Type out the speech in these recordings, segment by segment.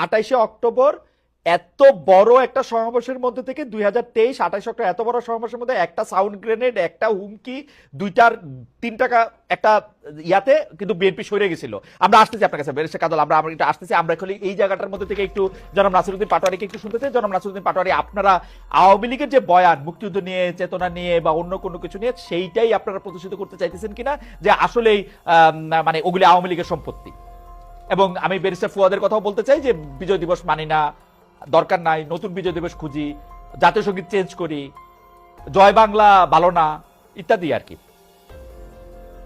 28শে October এত বড় একটা সমাবেশের মধ্যে থেকে 2023 28 অক্টোবর এত বড় সমাবেশের মধ্যে একটা সাউন্ড গ্রেনেড, একটা হুমকি, দুইটার তিনটা একটা ইয়াতে কিন্তু বিএনপি সরে গেছিল। আমরা আসতেছি আপনার কাছে ব্যারিস্টার কাজল, আমরা একটু আসতেছি। আমরা এখন এই জায়গাটার মধ্যে থেকে একটু জনাব নাসিরউদ্দিন পাটোয়ারিকে একটু শুনতে চাই। জনাব নাসিরউদ্দিন পাটোয়ারি, আপনারা আওয়ামী লীগের যে বয়ান মুক্তিযুদ্ধ নিয়ে, চেতনা নিয়ে বা অন্য কোনো কিছু নিয়ে, সেইটাই আপনারা প্রদর্শিত করতে চাইতেছেন কিনা যে আসলেই মানে ওগুলি আওয়ামী লীগের সম্পত্তি? এবং আমি ব্যারিস্টার ফুয়াদের কথাও বলতে চাই যে বিজয় দিবস মানি না, দরকার নাই, নতুন বিজয় দিবস খুঁজি, জাতীয় সঙ্গীত চেঞ্জ করি, জয় বাংলা ভালো না, ইত্যাদি আর কি।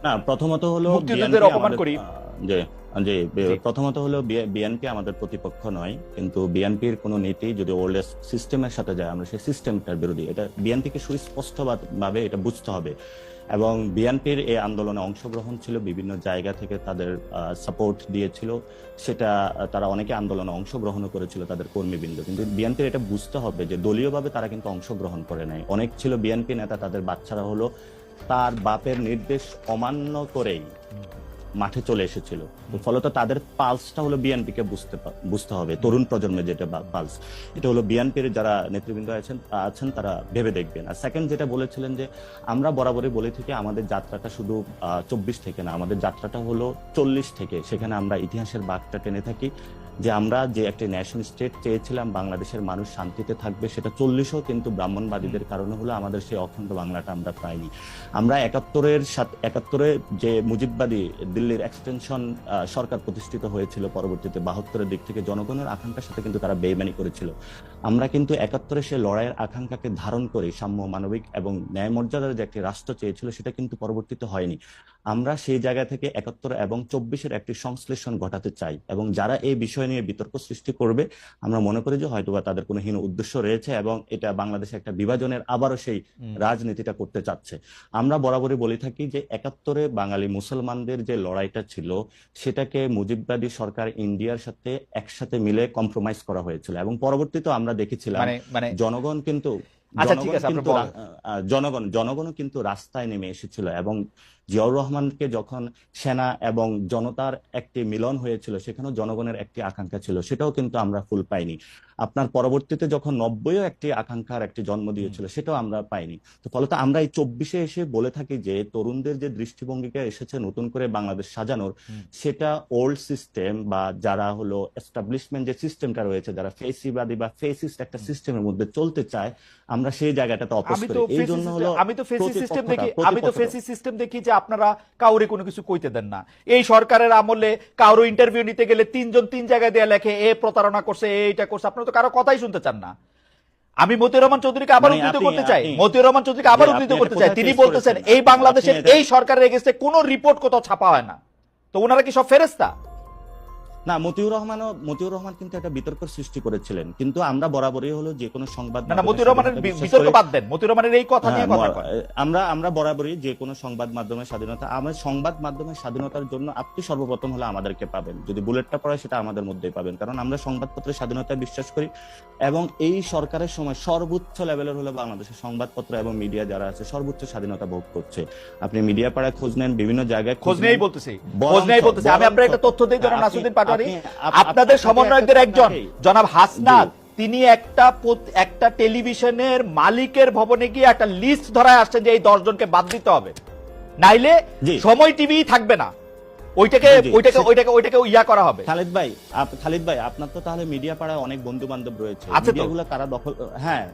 না, প্রথমত হলো মুক্তিযুদ্ধের অপমান করি যে যে প্রথমত হলো বিএনপি আমাদের প্রতিপক্ষ নয়, কিন্তু বিএনপির কোন নীতি যদি ওল্ড সিস্টেমের সাথে যায়, আমরা সেই সিস্টেমটার বিরোধী। এটা বিএনপিকে সুস্পষ্ট ভাবে এটা বুঝতে হবে। এবং বিএনপির এই আন্দোলনে অংশগ্রহণ ছিল, বিভিন্ন জায়গা থেকে তাদের সাপোর্ট দিয়েছিল, সেটা তারা অনেকে আন্দোলনে অংশগ্রহণ করেছিল তাদের কর্মীবৃন্দ। কিন্তু বিএনপির এটা বুঝতে হবে যে দলীয়ভাবে তারা কিন্তু অংশগ্রহণ করে নাই। অনেক ছিল বিএনপি নেতা, তাদের বাচ্চারা হলো তার বাপের নির্দেশ অমান্য করেই মাঠে চলে এসেছিল। ফলত তাদের পালসটা হলো বিএনপিকে বুঝতে হবে, তরুণ প্রজন্মের যেটা পালস, এটা হলো বিএনপির যারা নেতৃবৃন্দ আছেন তারা ভেবে দেখবেন। আর সেকেন্ড যেটা বলেছিলেন যে আমরা বরাবরই বলে থাকি আমাদের যাত্রাটা শুধু 24 থেকে না, আমাদের যাত্রাটা হলো 40 থেকে। সেখানে আমরা ইতিহাসের বাঁকটা টেনে থাকি যে আমরা যে একটা ন্যাশন স্টেট চেয়েছিলাম, বাংলাদেশের মানুষ শান্তিতে থাকবে, সেটা 40ও কিন্তু ব্রাহ্মণবাদীদের কারণে হলো আমাদের সেই অখণ্ড বাংলাটা আমরা পাইনি। আমরা 71-এ যে মুজিববাদী দিল্লির এক্সটেনশন সরকার প্রতিষ্ঠিত হয়েছিল, পরবর্তীতে 72-এর দিক থেকে জনগণের আকাঙ্ক্ষার সাথে কিন্তু তারা বেইমানি করেছিল। আমরা কিন্তু 71-এ সে লড়াইয়ের আকাঙ্ক্ষাকে ধারণ করে সাম্য, মানবিক এবং ন্যায় মর্যাদার যে একটি রাষ্ট্র চেয়েছিল, সেটা কিন্তু পরবর্তীতে হয়নি। আমরা সেই জায়গা থেকে 71 এবং 24-এর একটি সংশ্লেষণ ঘটাতে চাই, এবং যারা এই বিষয় নিয়ে বিতর্ক সৃষ্টি করবে, আমরা মনে করি যে হয়তোবা তাদের কোনো হীন উদ্দেশ্য রয়েছে এবং এটা বাংলাদেশে একটা বিভাজনের আবারও সেই রাজনীতিটা করতে চাচ্ছে। আমরা বরাবরই বলে থাকি যে 71-এ বাঙালি মুসলমানদের যে লড়াইটা ছিল, সেটাকে মুজিববাদী সরকার ইন্ডিয়ার সাথে একসাথে মিলে কম্প্রোমাইজ করা হয়েছিল, এবং পরবর্তীতে আমরা দেখেছিলাম জনগণ কিন্তু জনগণও কিন্তু রাস্তায় নেমে এসেছিল। এবং জিয়াউর রহমানকে যখন সেনা এবং জনতার একটি মিলন হয়েছিল, সেখানেও জনগণের একটি আকাঙ্ক্ষা ছিল, সেটাও কিন্তু আমরা ফুল পাইনি। আপনার পরবর্তীতে যখন 90-ও একটি আকাঙ্ক্ষার একটি জন্ম দিয়েছিল, সেটাও আমরা পাইনি। তো ফলত আমরা এই 24-এ এসে বলে থাকি যে তরুণদের যে দৃষ্টিভঙ্গিকে এসেছে নতুন করে বাংলাদেশ সাজানোর, সেটা ওল্ড সিস্টেম বা যারা হলো এস্টাবলিশমেন্ট যে সিস্টেমটা রয়েছে, যারা ফেসিবাদী বা ফেসিস্ট একটা সিস্টেমের মধ্যে চলতে চায়, আমরা সেই জায়গাটাতে অপোজ করি। এই জন্য হলো আমি তো ফেসি সিস্টেম দেখি যে আপনারা কাউরে কোনো কিছু কইতে দেন না। এই সরকারের আমলে কারো ইন্টারভিউ নিতে গেলে 3 জন 3 জায়গায় দেয়া লেখে, এ প্রতারণা করছে, এইটা করছে, আপনারা তো কারো কথাই শুনতে চান না। আমি মতিউর রহমান চৌধুরীকে আবার উদ্ধৃত করতে চাই, তিনি বলতেছেন এই বাংলাদেশের এই সরকারের এগেইনস্টে কোনো রিপোর্ট কোথাও ছাপা হয় না। তো ওনারা কি সব ফেরেশতা? না, মতিউর রহমান কিন্তু একটা বিতর্ক সৃষ্টি করেছিলেন, কিন্তু আমরা বরাবরই হলো যে কোনো সংবাদ মতিউর রহমানের বিতর্ক বাদ দেন, মতিউর রহমানের এই কথা নিয়ে কথা কয়। আমরা বরাবরই যে কোনো সংবাদ মাধ্যমের স্বাধীনতা, আমার সংবাদ মাধ্যমের স্বাধীনতার জন্য আপনি সর্বপ্রথম হলো আমাদেরকে পাবেন, যদি বুলেটটা পড়ে সেটা আমাদের মধ্যেই পাবেন, কারণ আমরা সংবাদপত্রের স্বাধীনতায় বিশ্বাস করি। এবং এই সরকারের সময় সর্বোচ্চ লেভেলের হলো বাংলাদেশের সংবাদপত্র এবং মিডিয়া যারা আছে সর্বোচ্চ স্বাধীনতা ভোগ করছে। আপনি মিডিয়া পাড়ায় খোঁজ নেন, বিভিন্ন জায়গায় খোঁজ নেই বলতেছি। আমি আপনার একটা তথ্য দিই, জনাব নাসিরউদ্দিন পাটোয়ারি, আপনাদের সমন্বয়কদের একজন জনাব হাসনাত, তিনি একটা টেলিভিশনের মালিকের ভবনে গিয়ে একটা লিস্ট ধরায় আসছেন যে এই 10 জনকে বাদ দিতে হবে, নাইলে সময় টিভি থাকবে না, ওইটাকে ইয়া করা হবে। খালিদ ভাই আপনার তো তাহলে মিডিয়া পাড়ায় অনেক বন্ধু বান্ধব রয়েছে,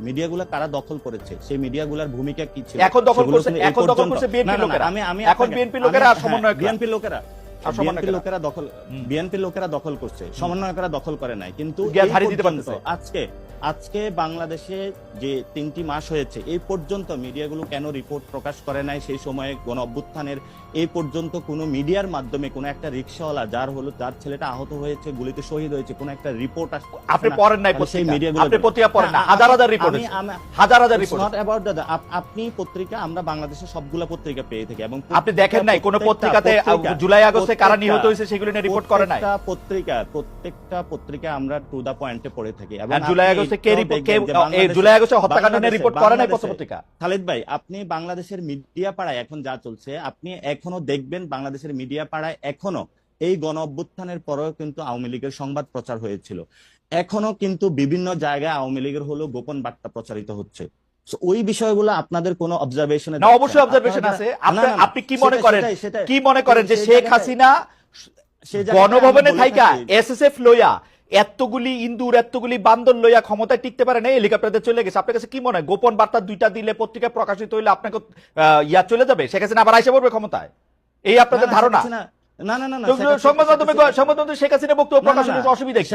মিডিয়াগুলো কারা দখল করেছে, সেই মিডিয়াগুলোর ভূমিকা কি ছিল? এখন দখল করছে বিএনপি লোকেরা। এখন বিএনপি লোকেরা আর সমন্বয়ক, বিএনপি লোকেরা দখল করছে, সমন্বয়করা দখল করে নাই। কিন্তু আজকে বাংলাদেশে যে 3টি মাস হয়েছে, এই পর্যন্ত মিডিয়াগুলো কেন রিপোর্ট প্রকাশ করে নাই? সেই সময়ে গণ অভ্যুত্থানের এই পর্যন্ত কোন মিডিয়ার মাধ্যমে কোন একটা রিকশাওয়ালা যার ছেলেটা আহত হয়েছে, গুলিতে শহীদ হয়েছে, কোন একটা রিপোর্ট আপনি পড়েন নাই? সেই মিডিয়াগুলো আপনি পত্রিকা পড়েন না? হাজার রিপোর্ট, নট অ্যাবাউট দাদা, আপনি পত্রিকা, আমরা বাংলাদেশের সবগুলা পত্রিকা পেয়ে থাকি, এবং আপনি দেখেন নাই কোন পত্রিকাতে জুলাই আগস্টে কারা নিহত হয়েছে সেগুলো নিয়ে রিপোর্ট করে নাই? প্রত্যেকটা পত্রিকা আমরা টু দা পয়েন্টে পড়ে থাকি। এবং জুলাই আগস্টে জুলাই আগস্টে হত্যাকাণ্ড নিয়ে রিপোর্ট করে নাই পত্রিকা? খালিদ ভাই, আপনি বাংলাদেশের মিডিয়া পাড়ায় এখন যা চলছে, আপনি এখনো দেখবেন বাংলাদেশের মিডিয়া পাড়ায় এখনো এই গণ অভ্যুত্থানের পরেও কিন্তু আওয়ামী লীগের সংবাদ প্রচার হয়েছিল, এখনো কিন্তু বিভিন্ন জায়গায় আওয়ামী লীগের হলো গোপন বার্তা প্রচারিত হচ্ছে। So, ওই বিষয়গুলো আপনাদের কোনো অবজারভেশনে না, অবশ্যই অবজারভেশন আছে। আপনি কি মনে করেন, কি মনে করেন যে শেখ হাসিনা গণভবনে থাইকা এসএসএফ লইয়া এতগুলি ইন্দুর এতগুলি বান্দর লইয়া ক্ষমতায় টিকতে পারে না, হেলিকপ্টারে চলে গেছে? আপনার কাছে কি মনে হয় গোপন বার্তা দুইটা দিলে পত্রিকা প্রকাশিত হইলে আপনাকে ইয়া চলে যাবে, শেখ হাসিনা আবার আইসা পড়বে ক্ষমতায়? এই আপনাদের ধারণা? না না না না, সংবাদ মাধ্যমে শেখ হাসিনা বক্তব্য প্রকাশ হলে অসুবিধা কি?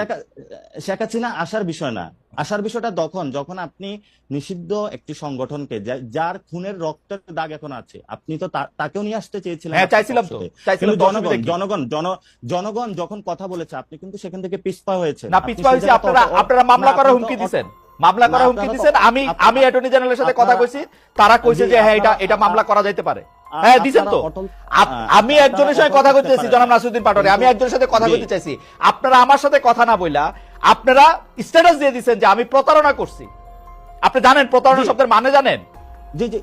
শেখ হাসিনা আসার বিষয় না, আসার বিষয়টা যখন আপনি নিষিদ্ধ একটি সংগঠনকে যার খুনের রক্তের দাগ এখন আছে, আপনি তো তাকেও নিয়ে আসতে চেয়েছিলেন। হ্যাঁ, চাইছিলাম তো। কিন্তু জনগণ যখন কথা বলেছে, আপনি কিন্তু সেখান থেকে পিছপা হয়েছে না। পিছপা হয়েছে আপনারা মামলা করার হুমকি দিচ্ছেন, মামলা করার হুমকি দিচ্ছেন। আমি অ্যাটর্নি জেনারেলের সাথে কথা কইছি, তারা কইছে যে হ্যাঁ এটা মামলা করা যাইতে পারে। হ্যাঁ, দিছেন তো। আমি একজনের সাথে কথা বলতে চাইছি, জনাব নাসিরউদ্দিন পাটোয়ারি, আমি একজনের সাথে কথা বলতে চাইছি। আপনারা আমার সাথে কথা না বইলা আপনারা স্ট্যাটাস দিয়ে দিচ্ছেন যে আমি প্রতারণা করছি। আপনি জানেন প্রতারণা শব্দের মানে জানেন? জি জি,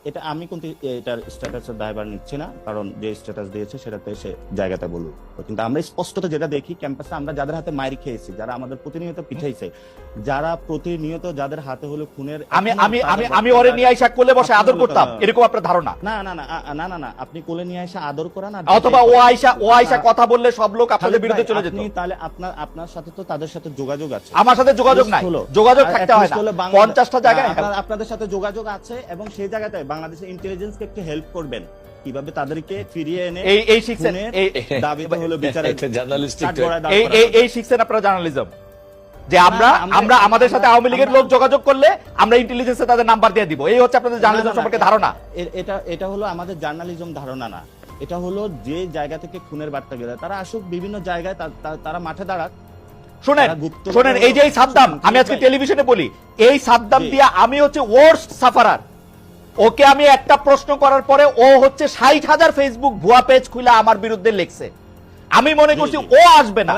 এটা আমি কিন্তু এটার স্ট্যাটাসের দায়ভার নিচ্ছি না, কারণ যে স্ট্যাটাস দিয়েছে সেটাতে সে জায়গাতে বলুক। কিন্তু আমরা স্পষ্টত যেটা দেখি ক্যাম্পাসে, আমরা যাদের হাতে মাইর খেয়েছি, যারা আমাদের প্রতিনিয়ত পিঠাইছে, যারা প্রতিনিয়ত যাদের হাতে হলো খুনের, আমি ওরে নিয়ে আইসা কোলে বসে আদর করতাম, এরকম আপনার ধারণা? না না না না না না, আপনি কোলে নিয়ে আইসা আদর করেন, অথবা ও আইসা কথা বললে সব লোক আপনাদের বিরুদ্ধে চলে যেত। তাহলে আপনার সাথে তো তাদের সাথে যোগাযোগ আছে, আমার সাথে যোগাযোগ নাই। যোগাযোগ থাকতে হয় না, 50টা জায়গায় আপনাদের সাথে যোগাযোগ আছে, এবং সেই জায়গাতে বাংলাদেশের ইন্টেলিজেন্সকে একটু হেল্প করবেন, কিভাবে তাদেরকে ফিরিয়ে এনে এই শিখছেন, দাবিতে হলো বিচারের, এই শিখছেন আপনারা জার্নালিজম, যে আমরা আমাদের সাথে আওয়ামী লীগের লোক যোগাযোগ করলে আমরা ইন্টেলিজেন্সে তাদের নাম্বার দিয়ে দিব। এই হচ্ছে আপনাদের জার্নালিজম সম্পর্কে ধারণা। এটা হলো আমাদের জার্নালিজম ধারণা না, এটা হলো যে জায়গা থেকে খুনের বার্তা গেলে তারা আসুক বিভিন্ন জায়গায়, তারা মাঠে দাঁড়াক। শোনেন, এই যে সাদ্দাম, আমি আজকে টেলিভিশনে বলি, এই সাদ্দাম দিয়া আমি হচ্ছে ওয়ার্স্ট সাফারার। ওকে আমি একটা প্রশ্ন করার পরে ও হচ্ছে 60,000 ফেসবুক ভুয়া পেজ খুলে আমার বিরুদ্ধে লিখছে। আমি মনে করছি ও আসবে না,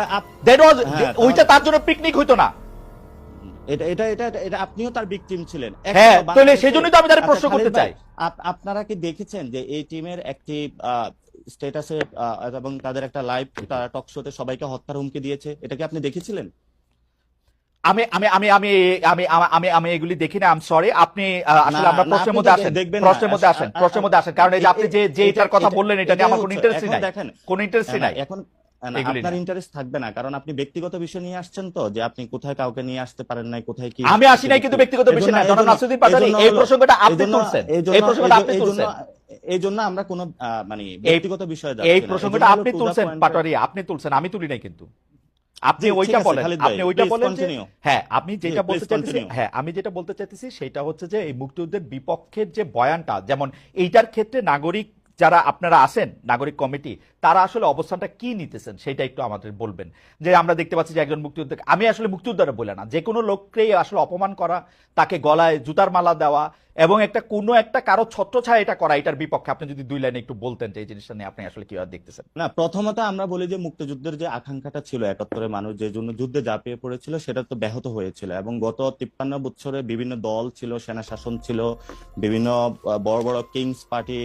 ওইটা তার জন্য পিকনিক হইতো না। এটা আপনিও তার ভিকটিম ছিলেন। হ্যাঁ, তাহলে সেজন্যই তো আমি তার প্রশ্ন করতে চাই। আপনারা কি দেখেছেন যে এই টিমের একটি স্ট্যাটাসে এবং তাদের একটা লাইভ টক শোতে সবাইকে হত্যার হুমকি দিয়েছে? এটা কি আপনি দেখেছিলেন? আমি আমি আমি আমি আমি আমি আমি এগুলি দেখি না। আম সরি, আপনি আসলে আমরা প্রশ্নের মধ্যে আসেন, প্রশ্নের মধ্যে আসেন, কারণ এই যে আপনি যে এটার কথা বললেন, এটা নিয়ে আমার কোনো ইন্টারেস্ট নাই, কোনো ইন্টারেস্ট নাই। এখন আপনার ইন্টারেস্ট থাকবে না, কারণ আপনি ব্যক্তিগত বিষয় নিয়ে আসছেন, তো যে আপনি কোথায় কাউকে নিয়ে আসতে পারেন নাই, কোথায় কি। আমি আসি নাই কিন্তু ব্যক্তিগত বিষয় না। জনাব নাসিরউদ্দিন পাটোয়ারি, এই প্রসঙ্গটা আপনি তুলছেন, এই প্রসঙ্গটা আপনি তুলছেন, এই জন্য আমরা কোনো মানে ব্যক্তিগত বিষয়ে যাচ্ছি না। এই প্রসঙ্গটা আপনি তুলছেন পাটোয়ারি, আপনি তুলছেন, আমি তুলি নাই কিন্তু। আপনি ওইটা বলেন, আপনি ওইটা বলেন। হ্যাঁ, আমি যেটা বলতে চাইতেছি, আমি যেটা বলতে চাইতেছি সেটা হচ্ছে যে এই মুক্তিযুদ্ধের বিপক্ষের যে বয়ানটা, যেমন এইটার ক্ষেত্রে নাগরিক যারা আপনারা আছেন, নাগরিক কমিটি, তারা আসলে অবস্থানটা কি নিতেছেন সেটা একটু আমাদের বলবেন। যে আমরা দেখতে পাচ্ছি যে একজন মুক্তিযোদ্ধা, আমি আসলে মুক্তিযোদ্ধারা বলে না, যে কোনো লোককেই আসলে অপমান করা, তাকে গলায় জুতার মালা দেওয়া এবং কোনো একটা কারো ছত্রছায়া এটা করা, এটার বিপক্ষে আপনি যদি 2 লাইনে একটু বলতেন যে এই জিনিসটা নিয়ে আপনি আসলে কিভাবে দেখতেছেন। না, প্রথমত আমরা বলি যে মুক্তিযুদ্ধের যে আকাঙ্ক্ষাটা ছিল, 71-এর মানুষ যে জন্য যুদ্ধে ঝাঁপিয়ে পড়েছিল, সেটা তো ব্যাহত হয়েছিল, এবং গত 53 বছরে বিভিন্ন দল ছিল, সেনা শাসন ছিল, বিভিন্ন বড় বড় কিংস পার্টি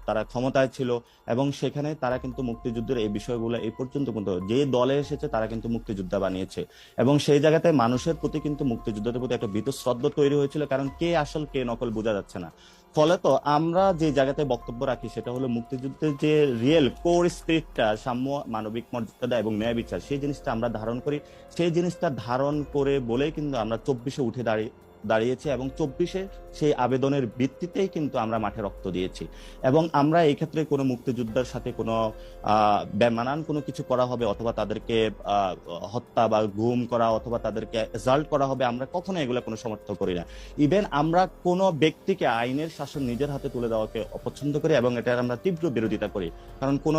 তারা ক্ষমতায় ছিল, এবং সেখানে তারা কিন্তু মুক্তিযুদ্ধের এই বিষয়গুলো এই পর্যন্ত কিন্তু যে দলে এসেছে তারা কিন্তু মুক্তিযোদ্ধা বানিয়েছে, এবং সেই জায়গাতে মানুষের প্রতি কিন্তু মুক্তিযুদ্ধের প্রতি একটা বীতশ্রদ্ধা তৈরি হয়েছিল, কারণ কে আসল কে নকল বোঝা যাচ্ছে না। ফলে তো আমরা যে জায়গাতে বক্তব্য রাখি সেটা হলো মুক্তিযুদ্ধের যে রিয়েল কোর স্পিরিটটা, সাম্য, মানবিক মর্যাদা এবং ন্যায় বিচার, সেই জিনিসটা আমরা ধারণ করি। সেই জিনিসটা ধারণ করে বলেই কিন্তু আমরা 24-এ উঠে দাঁড়িয়েছি, এবং 24-এ সেই আবেদনের ভিত্তিতেই কিন্তু আমরা মাঠে রক্ত দিয়েছি। এবং আমরা এই ক্ষেত্রে কোনো মুক্তিযোদ্ধার সাথে কোনো বেমানান কোনো কিছু করা হবে, অথবা তাদেরকে হত্যা বা গুম করা, অথবা তাদেরকে অ্যাসাল্ট করা হবে, আমরা কখনো এগুলো কোনো সমর্থন করি না। ইভেন আমরা কোনো ব্যক্তিকে আইনের শাসন নিজের হাতে তুলে দেওয়াকে অপছন্দ করি, এবং এটার আমরা তীব্র বিরোধিতা করি। কারণ কোনো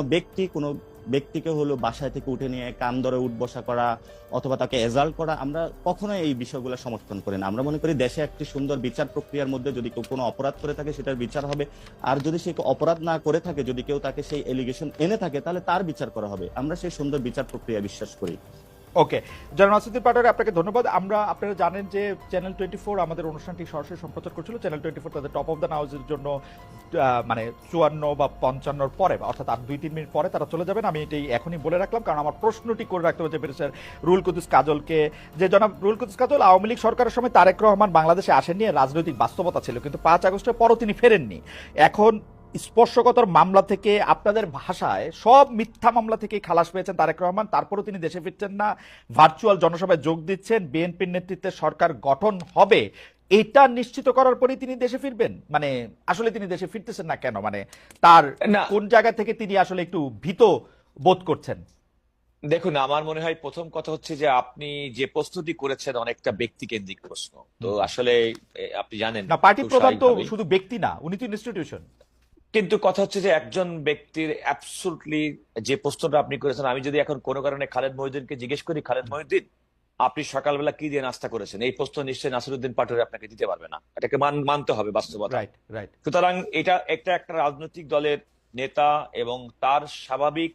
ব্যক্তিকে হলো বাসায় থেকে উঠে নিয়ে কান ধরে উঠ বসা করা, অথবা তাকে এজাল্ট করা, আমরা কখনোই এই বিষয়গুলো সমর্থন করি না। আমরা মনে করি দেশে একটি সুন্দর বিচার প্রক্রিয়ার মধ্যে যদি কেউ কোনো অপরাধ করে থাকে সেটার বিচার হবে, আর যদি সে অপরাধ না করে থাকে, যদি কেউ তাকে সেই এলিগেশন এনে থাকে, তাহলে তার বিচার করা হবে। আমরা সেই সুন্দর বিচার প্রক্রিয়া বিশ্বাস করি। ওকে, জনাব নাসিরউদ্দিন পাটোয়ারি, আপনাকে ধন্যবাদ। আপনারা জানেন যে চ্যানেল 24 আমাদের অনুষ্ঠানটি সরাসরি সম্প্রচার করছিল। চ্যানেল 24 তাদের টপ অফ দ্য নাউজের জন্য মানে 54 বা 55 পরে, অর্থাৎ আর 2-3 মিনিট পরে তারা চলে যাবেন। আমি এটাই এখনই বলে রাখলাম, কারণ আমার প্রশ্নটি করে রাখতে হচ্ছে ব্যারিস্টার রুহুল কুদ্দুস কাজলকে, যে জনাব রুহুল কুদ্দুস কাজল আওয়ামী লীগ সরকারের সময় তারেক রহমান বাংলাদেশে আসেননি, রাজনৈতিক বাস্তবতা ছিল, কিন্তু 5 আগস্টের পরও তিনি ফেরেননি। এখন স্পর্শকাতর মামলা থেকে, আপনাদের ভাষায় সব মিথ্যা মামলা থেকে খালাস পেয়েছেন তারেক রহমান, তারপরও তিনি দেশে ফিরছেন না, ভার্চুয়াল জনসভায় যোগ দিচ্ছেন, বিএনপির নেতৃত্বে সরকার গঠন হবে এটা নিশ্চিত করার পরেই তিনি দেশে ফিরবেন। মানে আসলে তিনি দেশে ফিরতেছেন না কেন? মানে তার না, কোন জায়গা থেকে তিনি আসলে একটু ভীত বোধ করছেন? দেখুন, আমার মনে হয় প্রথম কথা হচ্ছে যে আপনি যে প্রশ্নটি করেছেন অনেকটা ব্যক্তিকেন্দ্রিক প্রশ্ন। তো আসলে আপনি জানেন না, পার্টি খুব প্রধান তো স্বাভাবিকভাবেই, শুধু ব্যক্তি না, উনি তো ইনস্টিটিউশন। কিন্তু কথা হচ্ছে যে একজন ব্যক্তির অ্যাবসুটলি যে প্রশ্নটা আপনি করেছেন, আমি যদি এখন কোনো কারণে খালেদ মহিউদ্দিনকে জিজ্ঞেস করি, খালেদ মহিউদ্দিন আপনি সকালবেলা কি দিয়ে নাস্তা করেছেন, এই প্রশ্ন নিশ্চয়ই নাসিরউদ্দিন পাটোয়ারি আপনাকে দিতে পারবে না। এটাকে মানতে হবে বাস্তবতা। Right, right. সুতরাং এটা একটা রাজনৈতিক দলের নেতা এবং তার স্বাভাবিক